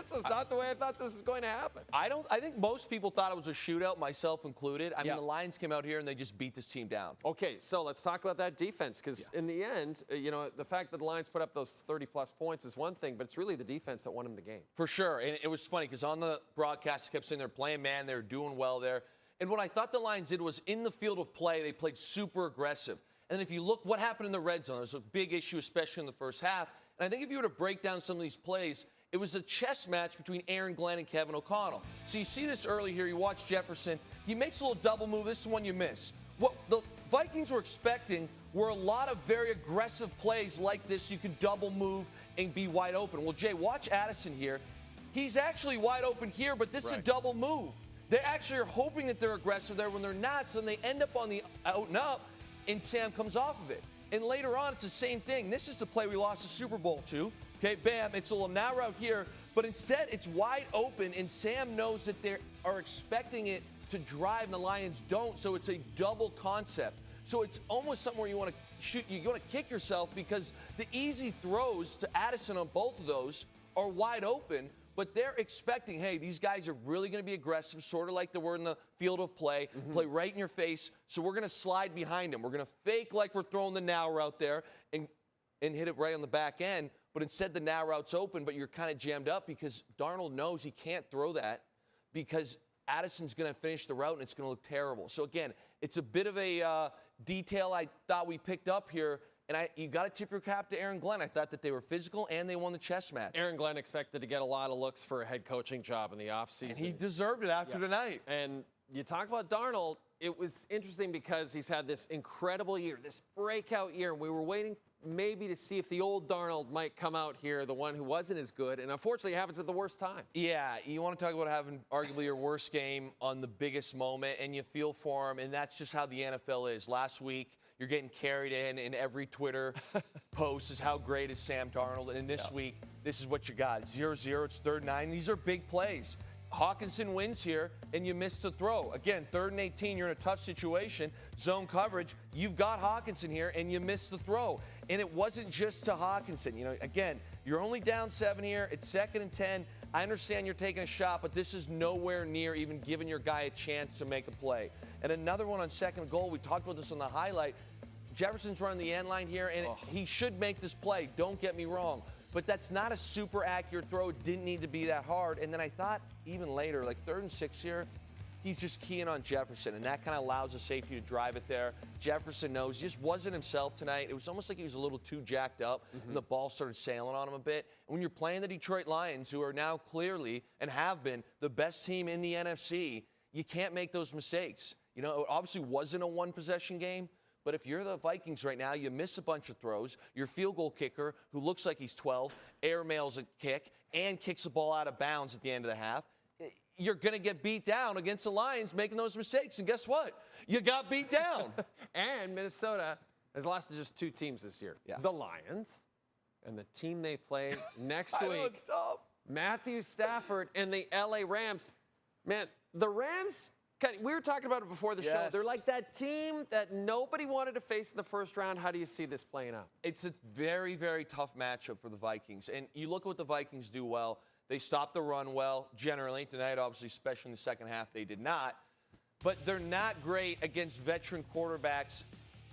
this was not the way I thought this was going to happen. I think most people thought it was a shootout, myself included. I mean, the Lions came out here and they just beat this team down. Okay, so let's talk about that defense, because in the end, the fact that the Lions put up those 30-plus points is one thing, but it's really the defense that won them the game. For sure, and it was funny because on the broadcast, they kept saying they're playing man, they're doing well there. And what I thought the Lions did was in the field of play, they played super aggressive. And if you look what happened in the red zone, there's a big issue, especially in the first half. And I think if you were to break down some of these plays, it was a chess match between Aaron Glenn and Kevin O'Connell. So you see this early here. You watch Jefferson. He makes a little double move. This is one you miss. What the Vikings were expecting were a lot of very aggressive plays like this. You can double move and be wide open. Well, Jay, watch Addison here. He's actually wide open here, but this is a double move. They actually are hoping that they're aggressive there when they're not, so then they end up on the out and up, and Sam comes off of it. And later on, it's the same thing. This is the play we lost the Super Bowl to. Okay, bam, it's a little now route here, but instead it's wide open, and Sam knows that they are expecting it to drive, and the Lions don't, so it's a double concept. So it's almost something where you want to shoot, you want to kick yourself, because the easy throws to Addison on both of those are wide open, but they're expecting, hey, these guys are really going to be aggressive, sort of like they were in the field of play, play right in your face, so we're going to slide behind them. We're going to fake like we're throwing the now route there and hit it right on the back end, but instead the now route's open, but you're kind of jammed up because Darnold knows he can't throw that because Addison's going to finish the route and it's going to look terrible. So, again, it's a bit of a detail I thought we picked up here. And you got to tip your cap to Aaron Glenn. I thought that they were physical and they won the chess match. Aaron Glenn expected to get a lot of looks for a head coaching job in the offseason. And he deserved it after tonight. And you talk about Darnold, it was interesting because he's had this incredible year, this breakout year. We were waiting maybe to see if the old Darnold might come out here, the one who wasn't as good. And unfortunately, it happens at the worst time. Yeah, you want to talk about having arguably your worst game on the biggest moment, and you feel for him, and that's just how the NFL is. Last week, you're getting carried in every Twitter post is how great is Sam Darnold. And this week, this is what you got. 0-0, it's 3rd and 9. These are big plays. Hawkinson wins here, and you miss the throw. Again, 3rd and 18, you're in a tough situation. Zone coverage, you've got Hawkinson here, and you miss the throw. And it wasn't just to Hawkinson. Again, you're only down 7 here. It's 2nd and 10. I understand you're taking a shot, but this is nowhere near even giving your guy a chance to make a play. And another one on 2nd goal, we talked about this on the highlight. Jefferson's running the end line here, and he should make this play. Don't get me wrong. But that's not a super accurate throw. It didn't need to be that hard. And then I thought even later, like 3rd and 6 here, he's just keying on Jefferson, and that kind of allows the safety to drive it there. Jefferson knows he just wasn't himself tonight. It was almost like he was a little too jacked up, and the ball started sailing on him a bit. And when you're playing the Detroit Lions, who are now clearly and have been the best team in the NFC, you can't make those mistakes. It obviously wasn't a one-possession game, but if you're the Vikings right now, you miss a bunch of throws. Your field goal kicker, who looks like he's 12, airmails a kick and kicks the ball out of bounds at the end of the half. You're going to get beat down against the Lions making those mistakes. And guess what? You got beat down. And Minnesota has lost to just 2 teams this year. The Lions and the team they play next week. Matthew Stafford and the LA Rams. Man, the Rams, we were talking about it before the show. They're like that team that nobody wanted to face in the first round. How do you see this playing out? It's a very, very tough matchup for the Vikings. And you look at what the Vikings do well. They stop the run well, generally. Tonight, obviously, especially in the second half, they did not. But they're not great against veteran quarterbacks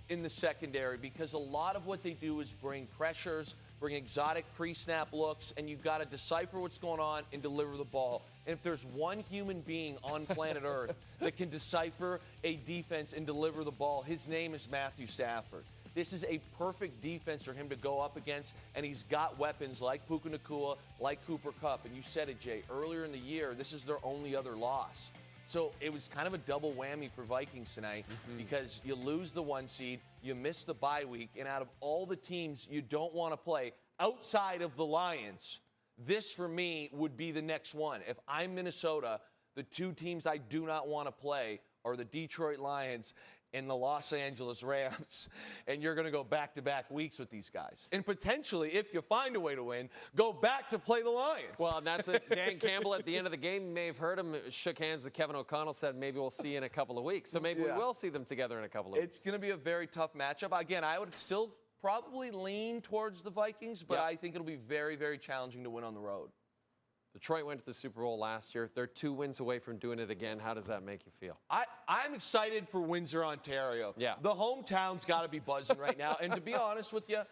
in the secondary because a lot of what they do is bring pressures, bring exotic pre-snap looks, and you've got to decipher what's going on and deliver the ball. And if there's one human being on planet Earth that can decipher a defense and deliver the ball, his name is Matthew Stafford. This is a perfect defense for him to go up against, and he's got weapons like Puka Nacua, like Cooper Kupp. And you said it, Jay, earlier in the year, this is their only other loss. So it was kind of a double whammy for Vikings tonight because you lose the 1 seed, you miss the bye week, and out of all the teams you don't want to play outside of the Lions, this for me would be the next one. If I'm Minnesota, the 2 teams I do not want to play are the Detroit Lions and the Los Angeles Rams, and you're going to go back-to-back weeks with these guys. And potentially, if you find a way to win, go back to play the Lions. Well, and that's it. Dan Campbell at the end of the game, you may have heard him, shook hands with Kevin O'Connell, said maybe we'll see you in a couple of weeks. So maybe we will see them together in a couple of weeks. It's going to be a very tough matchup. Again, I would still probably lean towards the Vikings, but I think it'll be very, very challenging to win on the road. Detroit went to the Super Bowl last year. They're 2 wins away from doing it again. How does that make you feel? I'm excited for Windsor, Ontario. Yeah. The hometown's got to be buzzing right now. And to be honest with you,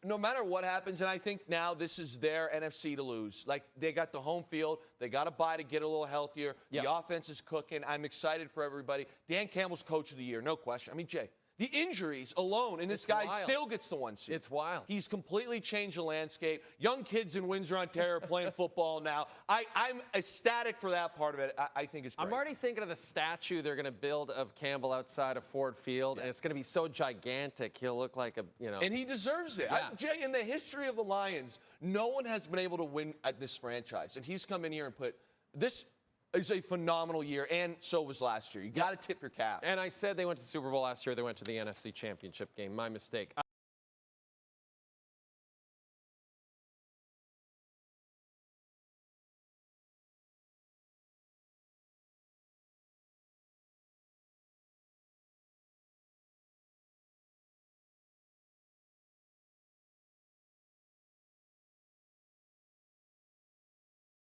no matter what happens, and I think now this is their NFC to lose. Like, they got the home field. They got to bye to get a little healthier. Yep. The offense is cooking. I'm excited for everybody. Dan Campbell's coach of the year, no question. I mean, Jay, the injuries alone, and this guy still gets the 1 seed. It's wild. He's completely changed the landscape. Young kids in Windsor, Ontario are playing football now. I'm ecstatic for that part of it. I think it's great. I'm already thinking of the statue they're going to build of Campbell outside of Ford Field, and it's going to be so gigantic, he'll look like a, And he deserves it. Yeah. Jay, in the history of the Lions, no one has been able to win at this franchise. And he's come in here and put this is a phenomenal year, and so was last year. You got to tip your cap. And I said they went to the Super Bowl last year. They went to the NFC Championship game. My mistake.